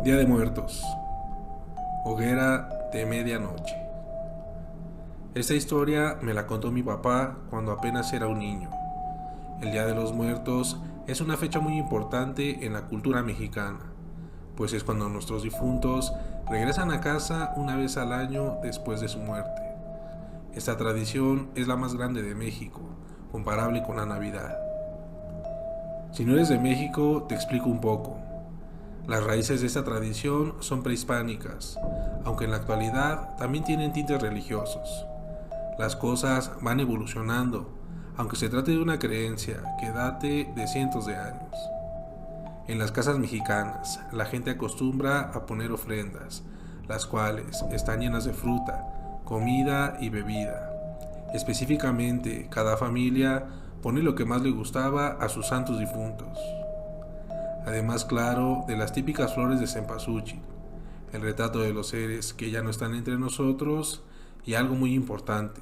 Día de Muertos. Hoguera de medianoche. Esta historia me la contó mi papá cuando apenas era un niño. El Día de los Muertos es una fecha muy importante en la cultura mexicana, pues es cuando nuestros difuntos regresan a casa una vez al año después de su muerte. Esta tradición es la más grande de México, comparable con la Navidad. Si no eres de México, te explico un poco. Las raíces de esta tradición son prehispánicas, aunque en la actualidad también tienen tintes religiosos. Las cosas van evolucionando, aunque se trate de una creencia que date de cientos de años. En las casas mexicanas, la gente acostumbra a poner ofrendas, las cuales están llenas de fruta, comida y bebida. Específicamente, cada familia pone lo que más le gustaba a sus santos difuntos. Además, claro, de las típicas flores de cempasúchil, el retrato de los seres que ya no están entre nosotros y algo muy importante.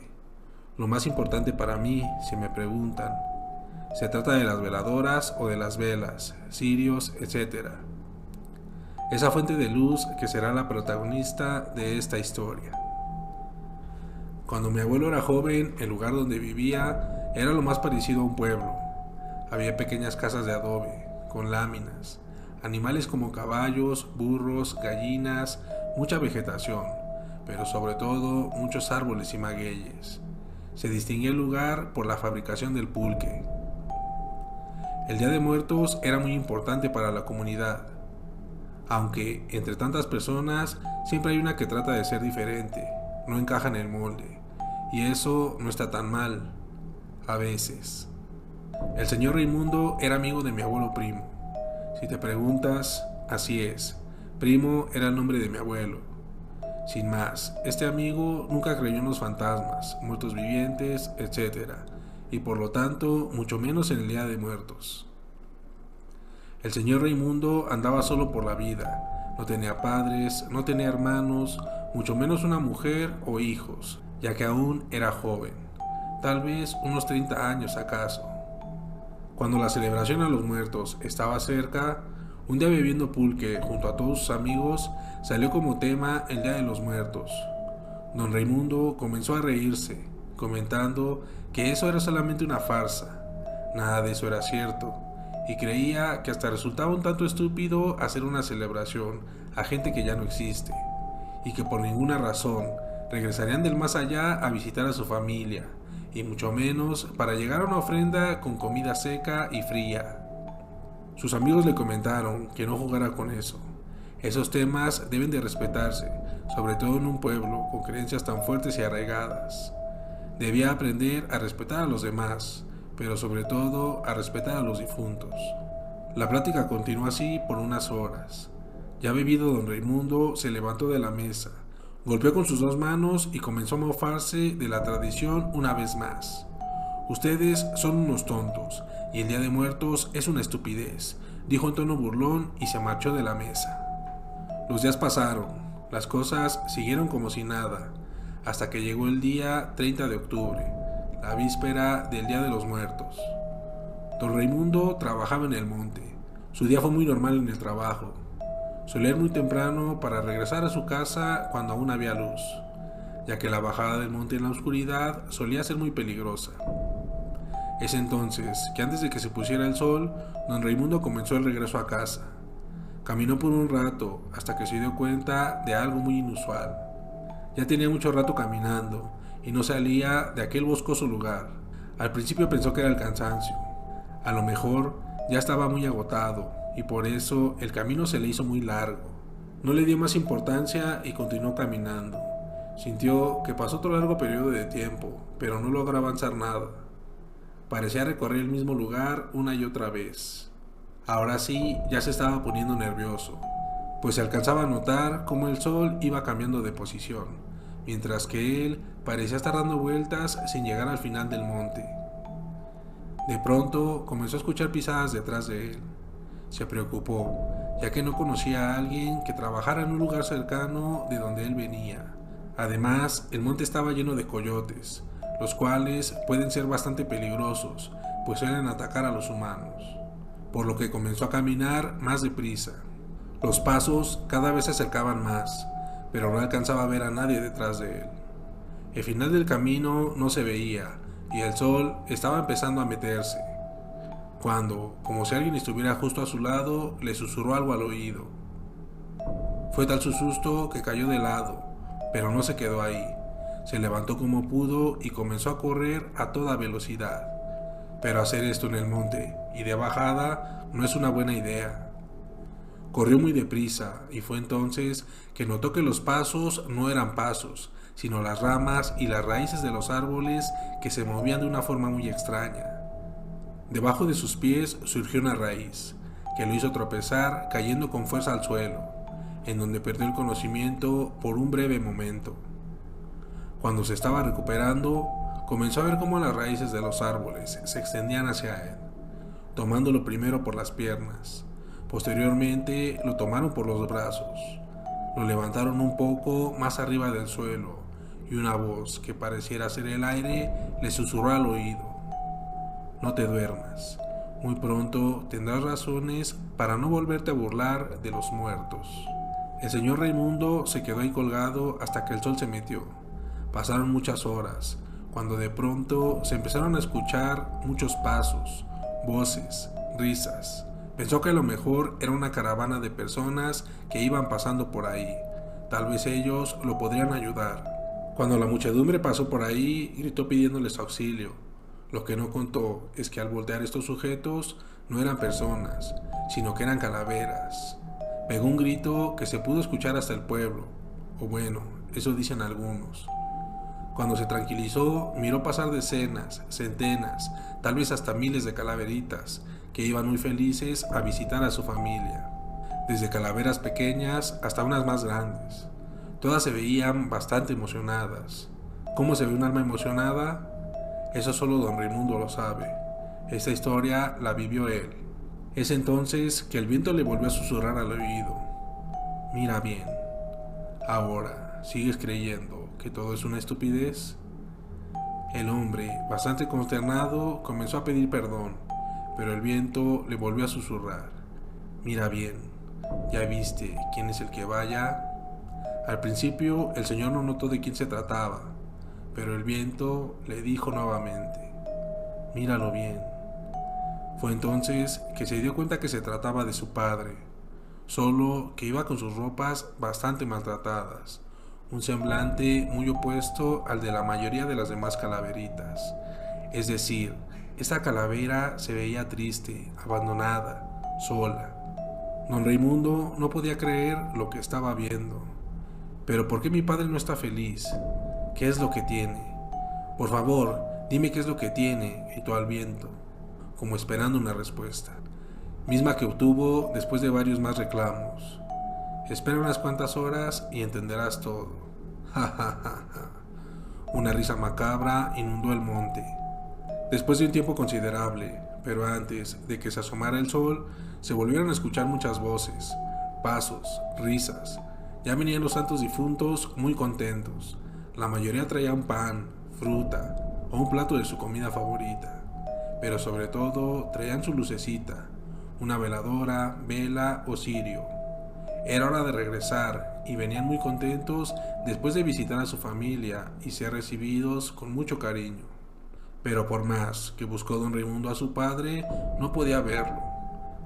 Lo más importante para mí, si me preguntan, se trata de las veladoras o de las velas, cirios, etc. Esa fuente de luz que será la protagonista de esta historia. Cuando mi abuelo era joven, el lugar donde vivía era lo más parecido a un pueblo. Había pequeñas casas de adobe, con láminas, animales como caballos, burros, gallinas, mucha vegetación, pero sobre todo muchos árboles y magueyes. Se distinguía el lugar por la fabricación del pulque. El Día de Muertos era muy importante para la comunidad, aunque entre tantas personas siempre hay una que trata de ser diferente, no encaja en el molde, y eso no está tan mal, a veces. El señor Raimundo era amigo de mi abuelo Primo. Si te preguntas, así es, Primo era el nombre de mi abuelo. Sin más, este amigo nunca creyó en los fantasmas, muertos vivientes, etc., y por lo tanto, mucho menos en el Día de Muertos. El señor Raimundo andaba solo por la vida, no tenía padres, no tenía hermanos, mucho menos una mujer o hijos, ya que aún era joven, tal vez unos 30 años acaso. Cuando la celebración a los muertos estaba cerca, un día bebiendo pulque junto a todos sus amigos, salió como tema el Día de los Muertos. Don Raimundo comenzó a reírse, comentando que eso era solamente una farsa, nada de eso era cierto, y creía que hasta resultaba un tanto estúpido hacer una celebración a gente que ya no existe, y que por ninguna razón regresarían del más allá a visitar a su familia, y mucho menos para llegar a una ofrenda con comida seca y fría. Sus amigos le comentaron que no jugara con eso. Esos temas deben de respetarse, sobre todo en un pueblo con creencias tan fuertes y arraigadas. Debía aprender a respetar a los demás, pero sobre todo a respetar a los difuntos. La plática continuó así por unas horas. Ya bebido, don Raimundo se levantó de la mesa, golpeó con sus dos manos y comenzó a mofarse de la tradición una vez más. Ustedes son unos tontos, y el Día de Muertos es una estupidez, dijo en tono burlón y se marchó de la mesa. Los días pasaron, las cosas siguieron como si nada, hasta que llegó el día 30 de octubre, la víspera del Día de los Muertos. Don Raimundo trabajaba en el monte. Su día fue muy normal en el trabajo. Solía ir muy temprano para regresar a su casa cuando aún había luz, ya que la bajada del monte en la oscuridad solía ser muy peligrosa. Es entonces que antes de que se pusiera el sol, don Raimundo comenzó el regreso a casa. Caminó por un rato hasta que se dio cuenta de algo muy inusual. Ya tenía mucho rato caminando y no salía de aquel boscoso lugar. Al principio pensó que era el cansancio. A lo mejor ya estaba muy agotado y por eso el camino se le hizo muy largo. No le dio más importancia y continuó caminando. Sintió que pasó otro largo periodo de tiempo, pero no logró avanzar nada. Parecía recorrer el mismo lugar una y otra vez. Ahora sí, ya se estaba poniendo nervioso, pues se alcanzaba a notar cómo el sol iba cambiando de posición, mientras que él parecía estar dando vueltas sin llegar al final del monte. De pronto comenzó a escuchar pisadas detrás de él. Se preocupó, ya que no conocía a alguien que trabajara en un lugar cercano de donde él venía. Además, el monte estaba lleno de coyotes, los cuales pueden ser bastante peligrosos, pues suelen atacar a los humanos, por lo que comenzó a caminar más deprisa. Los pasos cada vez se acercaban más, pero no alcanzaba a ver a nadie detrás de él. El final del camino no se veía y el sol estaba empezando a meterse, cuando, como si alguien estuviera justo a su lado, le susurró algo al oído. Fue tal su susto que cayó de lado, pero no se quedó ahí. Se levantó como pudo y comenzó a correr a toda velocidad. Pero hacer esto en el monte y de bajada no es una buena idea. Corrió muy deprisa y fue entonces que notó que los pasos no eran pasos, sino las ramas y las raíces de los árboles que se movían de una forma muy extraña. Debajo de sus pies surgió una raíz, que lo hizo tropezar cayendo con fuerza al suelo, en donde perdió el conocimiento por un breve momento. Cuando se estaba recuperando, comenzó a ver cómo las raíces de los árboles se extendían hacia él, tomándolo primero por las piernas. Posteriormente lo tomaron por los brazos, lo levantaron un poco más arriba del suelo y una voz que pareciera ser el aire le susurró al oído: no te duermas, muy pronto tendrás razones para no volverte a burlar de los muertos. El señor Raimundo se quedó ahí colgado hasta que el sol se metió. Pasaron muchas horas, cuando de pronto se empezaron a escuchar muchos pasos, voces, risas. Pensó que a lo mejor era una caravana de personas que iban pasando por ahí. Tal vez ellos lo podrían ayudar. Cuando la muchedumbre pasó por ahí, gritó pidiéndoles auxilio. Lo que no contó es que al voltear estos sujetos no eran personas, sino que eran calaveras. Pegó un grito que se pudo escuchar hasta el pueblo, o bueno, eso dicen algunos. Cuando se tranquilizó, miró pasar decenas, centenas, tal vez hasta miles de calaveritas, que iban muy felices a visitar a su familia. Desde calaveras pequeñas hasta unas más grandes. Todas se veían bastante emocionadas. ¿Cómo se ve un alma emocionada? Eso solo don Raimundo lo sabe. Esta historia la vivió él. Es entonces que el viento le volvió a susurrar al oído: mira bien. Ahora, ¿sigues creyendo que todo es una estupidez? El hombre, bastante consternado, comenzó a pedir perdón, pero el viento le volvió a susurrar: mira bien, ¿ya viste quién es el que vaya? Al principio el señor no notó de quién se trataba, pero el viento le dijo nuevamente: míralo bien. Fue entonces que se dio cuenta que se trataba de su padre, solo que iba con sus ropas bastante maltratadas, un semblante muy opuesto al de la mayoría de las demás calaveritas. Es decir, esta calavera se veía triste, abandonada, sola. Don Raimundo no podía creer lo que estaba viendo. ¿Pero por qué mi padre no está feliz? ¿Qué es lo que tiene? Por favor, dime qué es lo que tiene, gritó al viento, como esperando una respuesta, misma que obtuvo después de varios más reclamos. Espera unas cuantas horas y entenderás todo. Ja, ja, ja, ja. Una risa macabra inundó el monte. Después de un tiempo considerable, pero antes de que se asomara el sol, se volvieron a escuchar muchas voces, pasos, risas. Ya venían los santos difuntos muy contentos. La mayoría traían pan, fruta o un plato de su comida favorita. Pero sobre todo traían su lucecita, una veladora, vela o cirio. Era hora de regresar y venían muy contentos después de visitar a su familia y ser recibidos con mucho cariño. Pero por más que buscó don Raimundo a su padre, no podía verlo.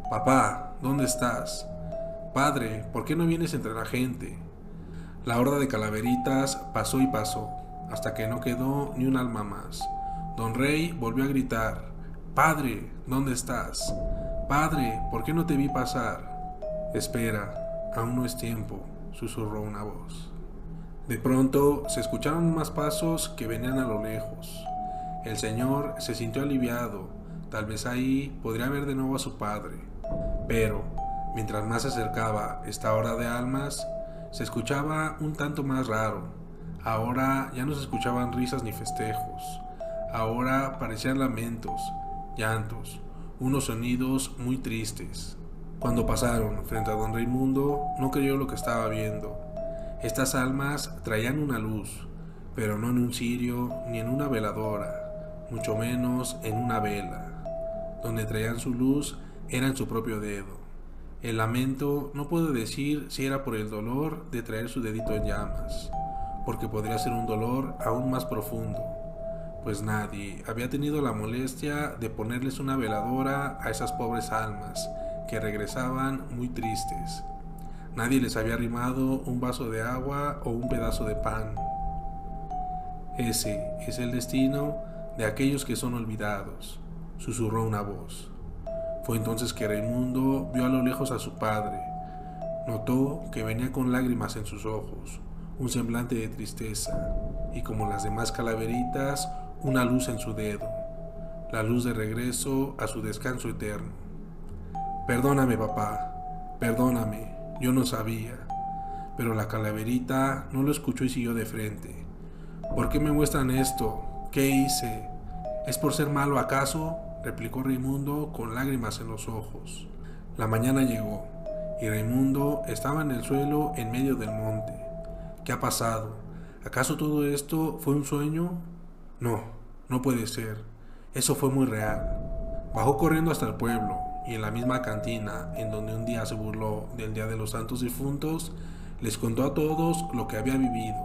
Papá, ¿dónde estás? Padre, ¿por qué no vienes entre la gente? La horda de calaveritas pasó y pasó, hasta que no quedó ni un alma más. Don Rey volvió a gritar: Padre, ¿dónde estás? Padre, ¿por qué no te vi pasar? Espera, aún no es tiempo, susurró una voz. De pronto se escucharon más pasos que venían a lo lejos. El señor se sintió aliviado, tal vez ahí podría ver de nuevo a su padre. Pero, mientras más se acercaba esta hora de almas, se escuchaba un tanto más raro. Ahora ya no se escuchaban risas ni festejos. Ahora parecían lamentos, llantos, unos sonidos muy tristes. Cuando pasaron frente a don Raimundo, no creyó lo que estaba viendo. Estas almas traían una luz, pero no en un cirio ni en una veladora, mucho menos en una vela. Donde traían su luz era en su propio dedo. El lamento no puedo decir si era por el dolor de traer su dedito en llamas, porque podría ser un dolor aún más profundo, pues nadie había tenido la molestia de ponerles una veladora a esas pobres almas que regresaban muy tristes. Nadie les había arrimado un vaso de agua o un pedazo de pan. Ese es el destino de aquellos que son olvidados, susurró una voz. Fue entonces que Raimundo vio a lo lejos a su padre. Notó que venía con lágrimas en sus ojos, un semblante de tristeza, y como las demás calaveritas, una luz en su dedo, la luz de regreso a su descanso eterno. Perdóname, papá, perdóname, yo no sabía. Pero la calaverita no lo escuchó y siguió de frente. ¿Por qué me muestran esto? ¿Qué hice? ¿Es por ser malo acaso?, replicó Raimundo con lágrimas en los ojos. La mañana llegó, y Raimundo estaba en el suelo en medio del monte. ¿Qué ha pasado? ¿Acaso todo esto fue un sueño? No, no puede ser. Eso fue muy real. Bajó corriendo hasta el pueblo, y en la misma cantina en donde un día se burló del Día de los Santos Difuntos, les contó a todos lo que había vivido,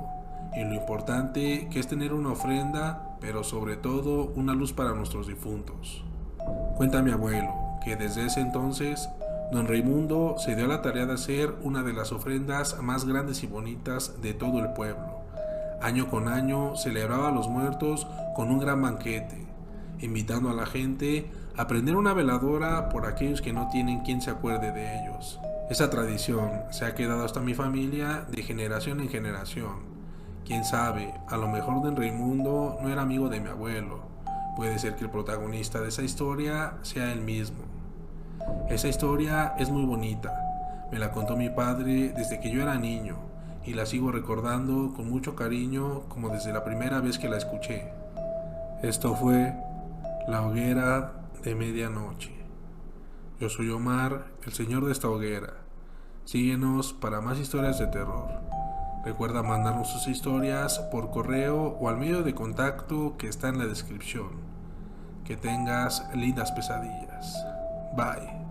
y lo importante que es tener una ofrenda, pero sobre todo una luz para nuestros difuntos. Cuenta mi abuelo que desde ese entonces don Raimundo se dio a la tarea de hacer una de las ofrendas más grandes y bonitas de todo el pueblo. Año con año celebraba a los muertos con un gran banquete, invitando a la gente a prender una veladora por aquellos que no tienen quien se acuerde de ellos. Esa tradición se ha quedado hasta mi familia de generación en generación. Quién sabe, a lo mejor don Raimundo no era amigo de mi abuelo. Puede ser que el protagonista de esa historia sea él mismo. Esa historia es muy bonita. Me la contó mi padre desde que yo era niño y la sigo recordando con mucho cariño como desde la primera vez que la escuché. Esto fue La Hoguera de Medianoche. Yo soy Omar, el señor de esta hoguera. Síguenos para más historias de terror. Recuerda mandarnos sus historias por correo o al medio de contacto que está en la descripción. Que tengas lindas pesadillas. Bye.